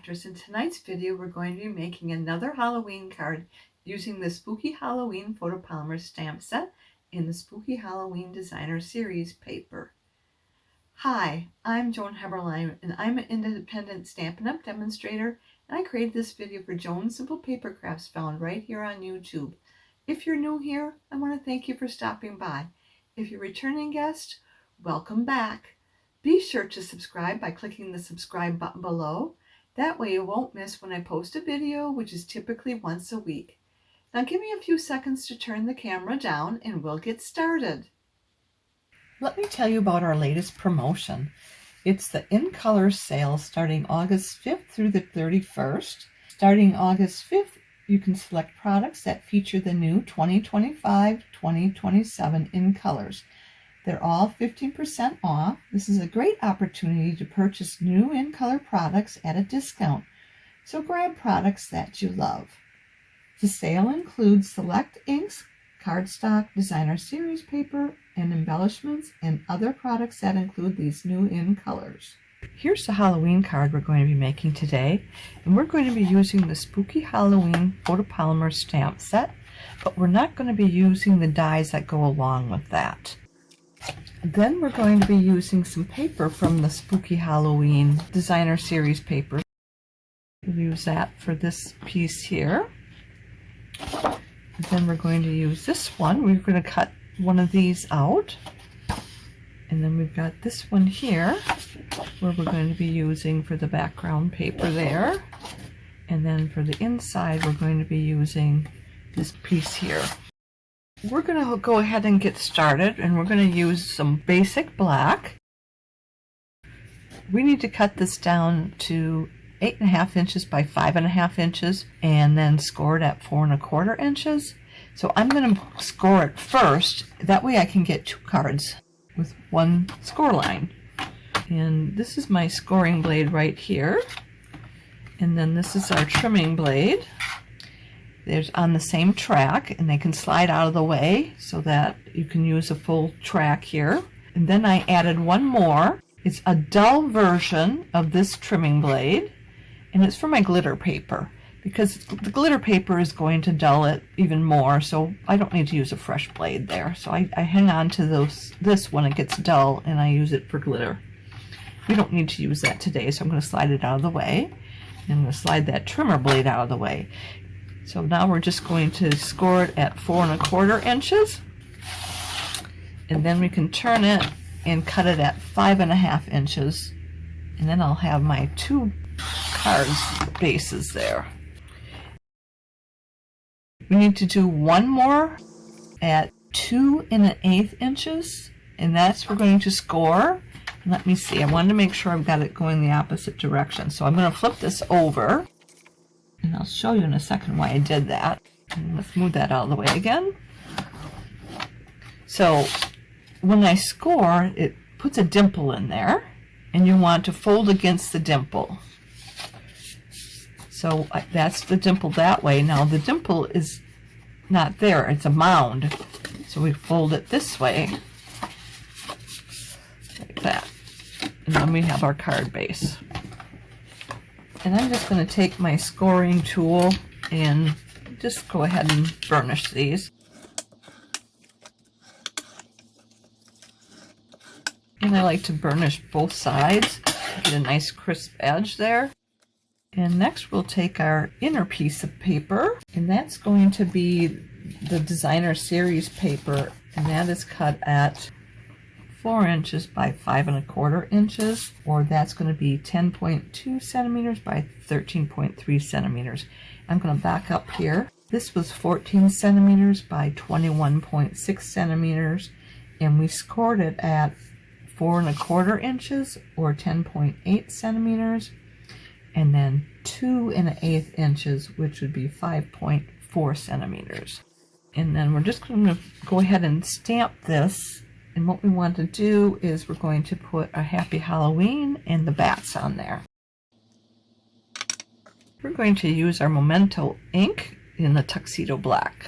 Crafters. In tonight's video, we're going to be making another Halloween card using the Spooky Halloween Photopolymer stamp set in the Spooky Halloween Designer Series paper. Hi, I'm Joan and I'm an independent Stampin' Up! Demonstrator, and I created this video for Joan Simple Paper Crafts found right here on YouTube. If you're new here, I want to thank you for stopping by. If you're a returning guest, welcome back. Be sure to subscribe by clicking the subscribe button below. That way you won't miss when I post a video, which is typically once a week. Now give me a few seconds to turn the camera down and we'll get started. Let me tell you about our latest promotion. It's the In Color sale starting August 5th through the 31st. Starting August 5th, you can select products that feature the new 2025-2027 In Colors. They're all 15% off. This is a great opportunity to purchase new In Color products at a discount. So grab products that you love. The sale includes select inks, cardstock, designer series paper, and embellishments, and other products that include these new In Colors. Here's the Halloween card we're going to be making today, and we're going to be using the Spooky Halloween Photopolymer stamp set, but we're not going to be using the dies that go along with that. Then we're going to be using some paper from the Spooky Halloween Designer Series paper. We'll use that for this piece here. Then we're going to use this one. We're going to cut one of these out. And then we've got this one here where we're going to be using for the background paper there. And then for the inside we're going to be using this piece here. We're going to go ahead and get started, and we're going to use some basic black. We need to cut this down to 8.5 inches by 5.5 inches and then score it at 4 1/4 inches. So I'm going to score it first. That way I can get 2 cards with one score line. And this is my scoring blade right here. And then this is our trimming blade. There's on the same track, and they can slide out of the way so that you can use a full track here. And then I added one more. It's a dull version of this trimming blade, and it's for my glitter paper because the glitter paper is going to dull it even more, so I don't need to use a fresh blade there. So I hang on to this when it gets dull, and I use it for glitter. We don't need to use that today, so I'm going to slide it out of the way. And I'm going to slide that trimmer blade out of the way. So now we're just going to score it at 4 1/4 inches, and then we can turn it and cut it at 5.5 inches, and then I'll have my 2 cards bases there. We need to do one more at 2 1/8 inches, and that's we're going to score. Let me see, I wanted to make sure I've got it going the opposite direction, so I'm going to flip this over. And I'll show you in a second why I did that. And let's move that out of the way again. So when I score, it puts a dimple in there, and you want to fold against the dimple. So that's the dimple that way. Now the dimple is not there, it's a mound. So we fold it this way, like that. And then we have our card base. And I'm just going to take my scoring tool and just go ahead and burnish these. And I like to burnish both sides, get a nice crisp edge there. And next we'll take our inner piece of paper, and that's going to be the Designer Series paper, and that is cut at 4 inches by 5 1/4 inches, or that's going to be 10.2 centimeters by 13.3 centimeters. I'm going to back up here. This was 14 centimeters by 21.6 centimeters, and we scored it at 4 1/4 inches, or 10.8 centimeters, and then 2 1/8 inches, which would be 5.4 centimeters. And then we're just going to go ahead and stamp this. And what we want to do is we're going to put a Happy Halloween and the bats on there. We're going to use our Memento ink in the Tuxedo Black.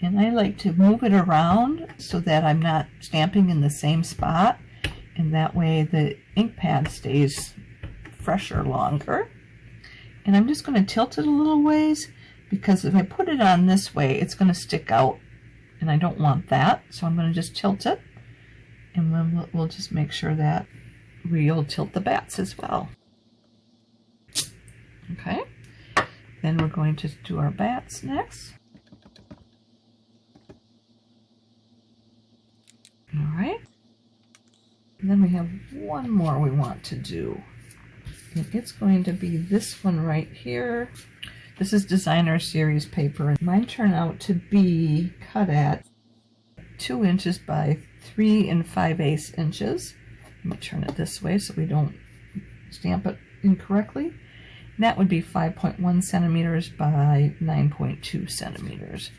And I like to move it around so that I'm not stamping in the same spot, and that way the ink pad stays fresher longer. And I'm just going to tilt it a little ways, because if I put it on this way, it's going to stick out, and I don't want that. So I'm going to just tilt it, and then we'll just make sure that we'll tilt the bats as well. Okay, then we're going to do our bats next. All right, and then we have one more we want to do. And it's going to be this one right here. This is designer series paper. Mine turned out to be cut at 2 inches by 3 5/8 inches. I'm going to turn it this way so we don't stamp it incorrectly. And that would be 5.1 centimeters by 9.2 centimeters.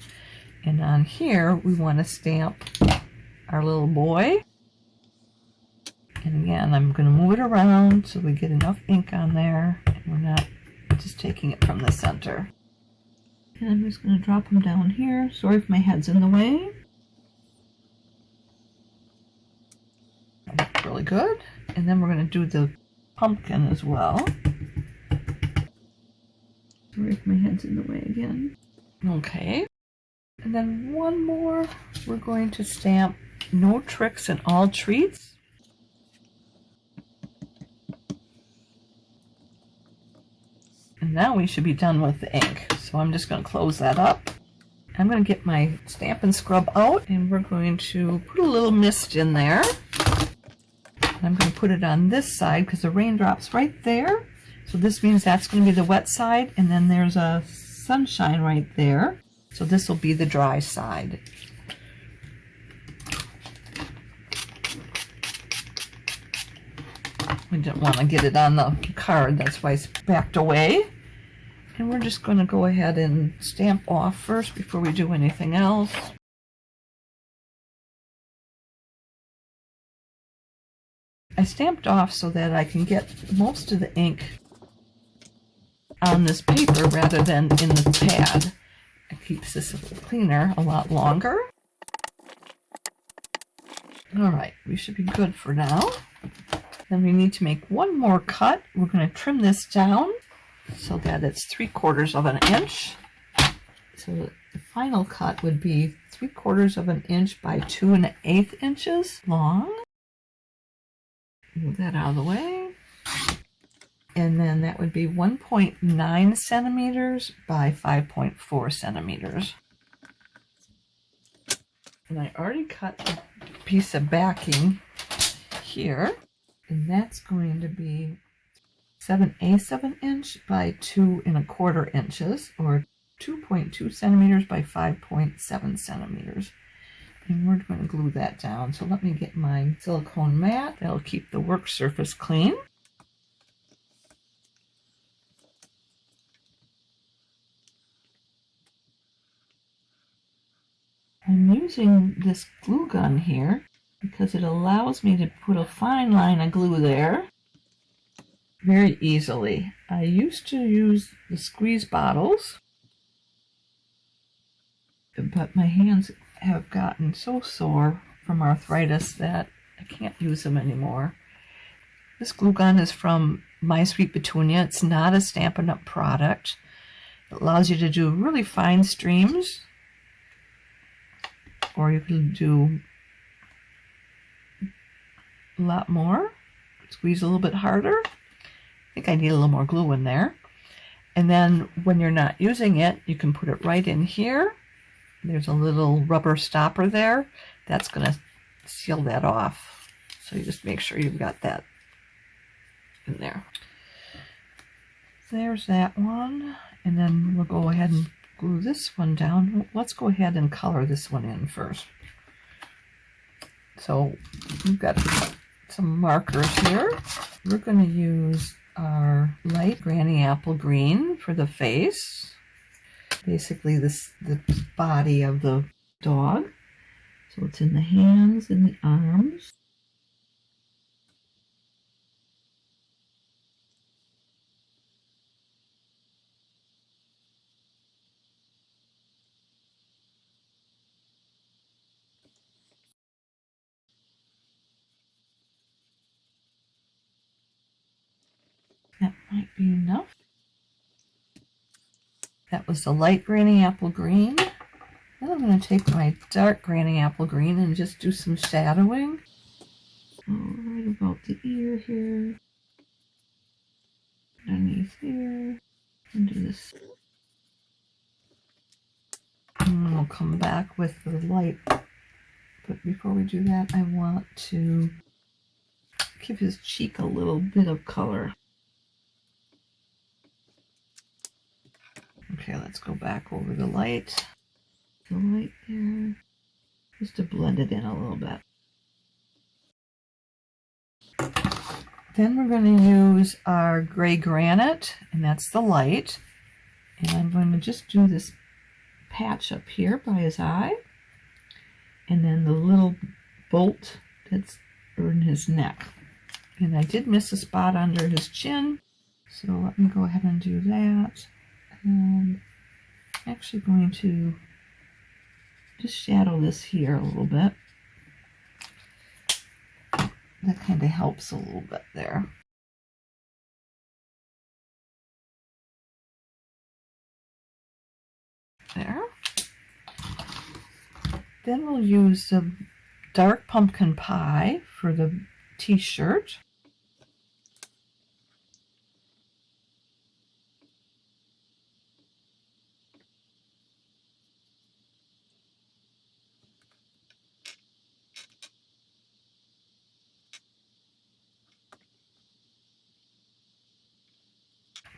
And on here, we want to stamp our little boy. And again, I'm going to move it around so we get enough ink on there, and we're not just taking it from the center. And I'm just going to drop them down here. Sorry if my head's in the way. That's really good. And then we're going to do the pumpkin as well. Sorry if my head's in the way again. Okay. And then one more. We're going to stamp No Tricks and All Treats. And now we should be done with the ink. So I'm just going to close that up. I'm going to get my Stampin' Scrub out, and we're going to put a little mist in there. And I'm going to put it on this side because the raindrop's right there. So this means that's going to be the wet side, and then there's a sunshine right there. So this will be the dry side. We didn't want to get it on the card, that's why it's backed away. And we're just going to go ahead and stamp off first before we do anything else. I stamped off so that I can get most of the ink on this paper rather than in the pad. It keeps this cleaner a lot longer. Alright, we should be good for now. Then we need to make one more cut. We're going to trim this down so that it's 3/4 of an inch. So the final cut would be 3/4 of an inch by 2 1/8 inches long. Move that out of the way. And then that would be 1.9 centimeters by 5.4 centimeters. And I already cut a piece of backing here. And that's going to be 7/8 of an inch by 2 1/4 inches, or 2.2 centimeters by 5.7 centimeters. And we're going to glue that down. So let me get my silicone mat. That'll keep the work surface clean. I'm using this glue gun here because it allows me to put a fine line of glue there very easily. I used to use the squeeze bottles, but my hands have gotten so sore from arthritis that I can't use them anymore. This glue gun is from My Sweet Petunia. It's not a Stampin' Up! Product. It allows you to do really fine streams, or you can do a lot more. Squeeze a little bit harder. I think I need a little more glue in there. And then when you're not using it, you can put it right in here. There's a little rubber stopper there. That's going to seal that off. So you just make sure you've got that in there. There's that one. And then we'll go ahead and glue this one down. Let's go ahead and color this one in first. So we've got some markers here. We're going to use our light Granny Apple Green for the face. Basically the body of the dog. So it's in the hands and the arms. might be enough. That was the light Granny Apple Green. Then I'm going to take my dark Granny Apple Green and just do some shadowing. Right about the ear here. Underneath here. And do this. And we'll come back with the light. But before we do that, I want to give his cheek a little bit of color. Okay, let's go back over the light. The light there. Just to blend it in a little bit. Then we're going to use our gray granite, and that's the light. And I'm going to just do this patch up here by his eye. And then the little bolt that's in his neck. And I did miss a spot under his chin, so let me go ahead and do that. And I'm actually going to just shadow this here a little bit. That kind of helps a little bit there. There. Then we'll use the dark pumpkin pie for the t-shirt.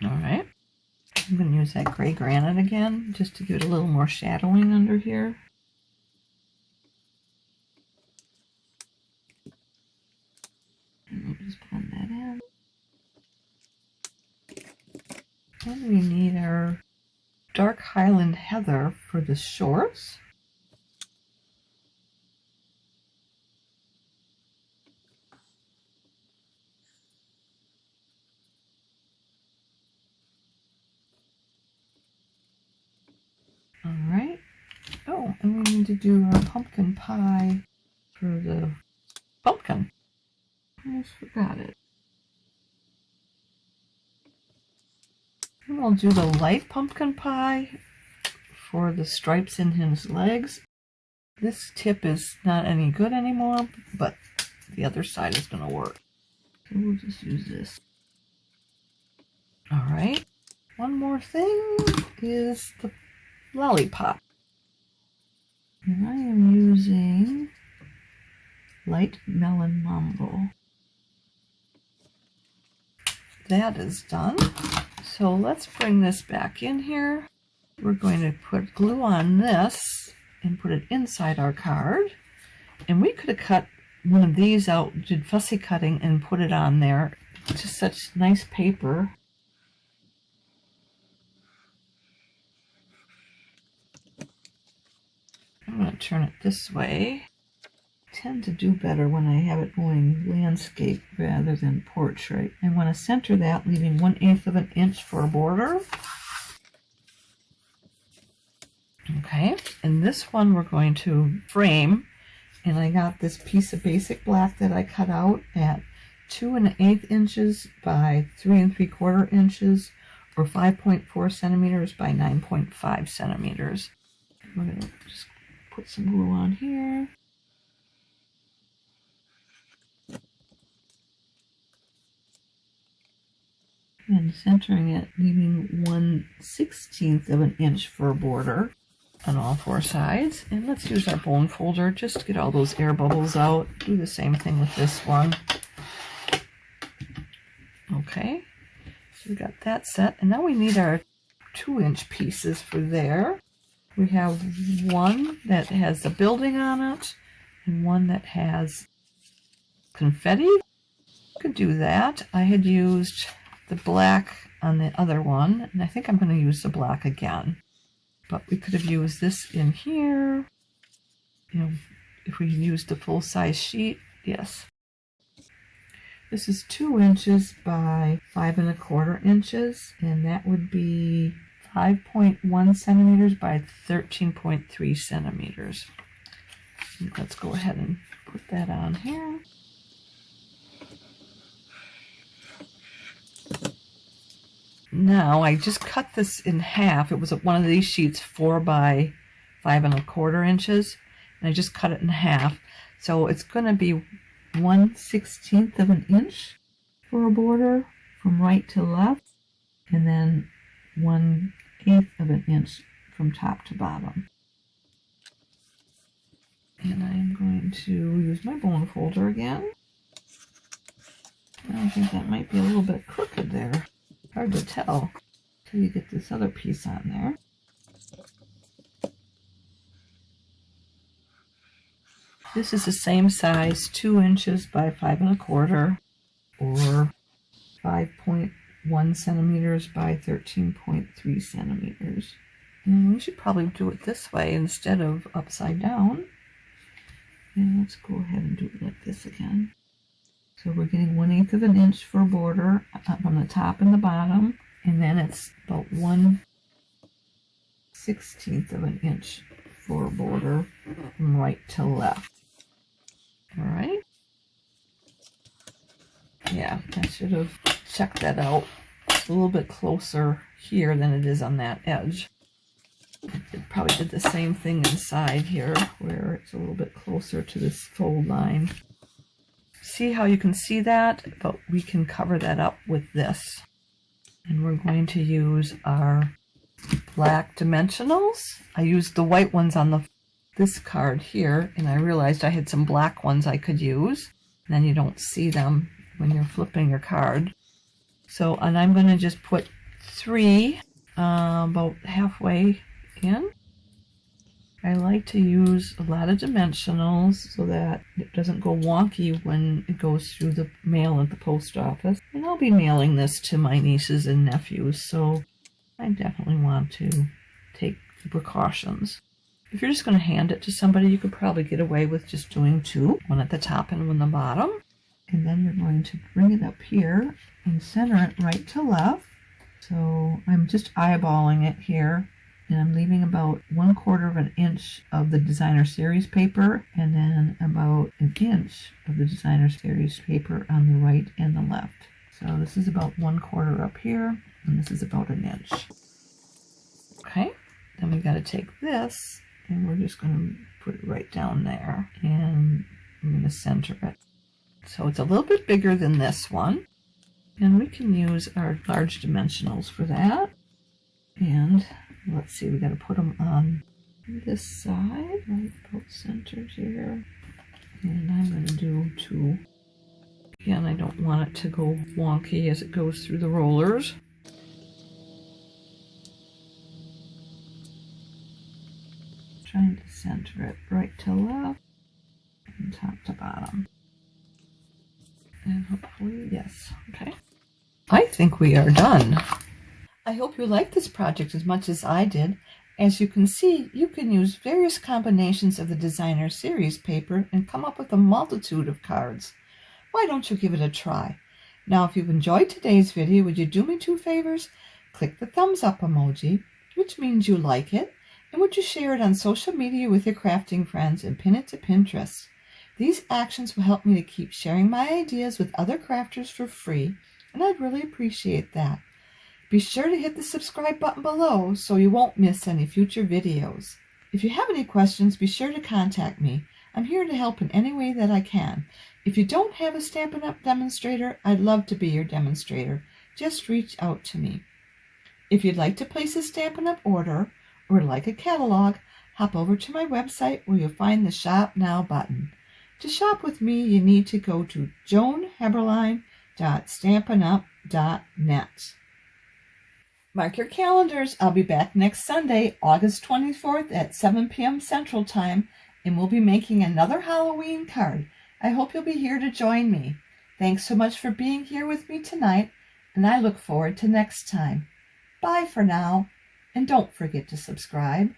All right. I'm going to use that gray granite again just to give it a little more shadowing under here. And we'll just blend that in. Then we need our dark Highland Heather for the shorts. All right. Oh, and we need to do our pumpkin pie for the pumpkin. I almost forgot it. And we'll do the light pumpkin pie for the stripes in his legs. This tip is not any good anymore, but the other side is going to work. So we'll just use this. All right. One more thing is the lollipop. And I am using light melon mambo. That is done. So let's bring this back in here. We're going to put glue on this and put it inside our card. And we could have cut one of these out, did fussy cutting, and put it on there. It's just such nice paper. I'm going to turn it this way. I tend to do better when I have it going landscape rather than portrait. I want to center that, leaving 1/8 of an inch for a border. Okay, and this one we're going to frame, and I got this piece of basic black that I cut out at 2 1/8 inches by 3 3/4 inches, or 5.4 centimeters by 9.5 centimeters. We're going to just put some glue on here. And centering it, leaving 1/16 of an inch for a border on all 4 sides. And let's use our bone folder just to get all those air bubbles out. Do the same thing with this one. Okay, so we got that set. And now we need our 2-inch pieces for there. We have one that has a building on it and one that has confetti. Could do that. I had used the black on the other one, and I think I'm going to use the black again. But we could have used this in here. You know, if we used the full-size sheet, yes. This is 2 inches by 5 1/4 inches, and that would be 5.1 centimeters by 13.3 centimeters. Let's go ahead and put that on here. Now I just cut this in half. It was one of these sheets 4 by 5 1/4 inches, and I just cut it in half. So it's going to be 1/16 of an inch for a border from right to left, and then 1/8 of an inch from top to bottom. And I'm going to use my bone folder again. I think that might be a little bit crooked there. Hard to tell until you get this other piece on there. This is the same size, 2 inches by 5 1/4, or 5.1 centimeters by 13.3 centimeters. And we should probably do it this way instead of upside down. And let's go ahead and do it like this again. So we're getting 1/8 of an inch for a border from the top and the bottom, and then it's about 1/16 of an inch for a border from right to left. All right. Yeah, I should have checked that out. It's a little bit closer here than it is on that edge. It probably did the same thing inside here, where it's a little bit closer to this fold line. See how you can see that? But we can cover that up with this. And we're going to use our black dimensionals. I used the white ones on this card here, and I realized I had some black ones I could use. And then you don't see them when you're flipping your card. So, and I'm going to just put 3 about halfway in. I like to use a lot of dimensionals so that it doesn't go wonky when it goes through the mail at the post office. And I'll be mailing this to my nieces and nephews, so I definitely want to take the precautions. If you're just going to hand it to somebody, you could probably get away with just doing 2, one at the top and one at the bottom. And then you're going to bring it up here and center it right to left. So I'm just eyeballing it here. And I'm leaving about 1/4 of an inch of the designer series paper, and then about 1 inch of the designer series paper on the right and the left. So this is about 1/4 up here, and this is about 1 inch. Okay, then we got to take this, and we're just going to put it right down there, and I'm going to center it. So it's a little bit bigger than this one, and we can use our large dimensionals for that. And let's see, we got to put them on this side, right about centered here. And I'm going to do 2. Again, I don't want it to go wonky as it goes through the rollers. Trying to center it right to left and top to bottom. And hopefully, yes, okay. I think we are done. I hope you liked this project as much as I did. As you can see, you can use various combinations of the designer series paper and come up with a multitude of cards. Why don't you give it a try? Now, if you've enjoyed today's video, would you do me 2 favors? Click the thumbs up emoji, which means you like it, and would you share it on social media with your crafting friends and pin it to Pinterest? These actions will help me to keep sharing my ideas with other crafters for free, and I'd really appreciate that. Be sure to hit the subscribe button below so you won't miss any future videos. If you have any questions, be sure to contact me. I'm here to help in any way that I can. If you don't have a Stampin' Up! Demonstrator, I'd love to be your demonstrator. Just reach out to me. If you'd like to place a Stampin' Up! Order or like a catalog, hop over to my website where you'll find the Shop Now button. To shop with me, you need to go to joanheberlein.stampinup.net. Mark your calendars. I'll be back next Sunday, August 24th at 7 p.m. Central Time, and we'll be making another Halloween card. I hope you'll be here to join me. Thanks so much for being here with me tonight, and I look forward to next time. Bye for now, and don't forget to subscribe.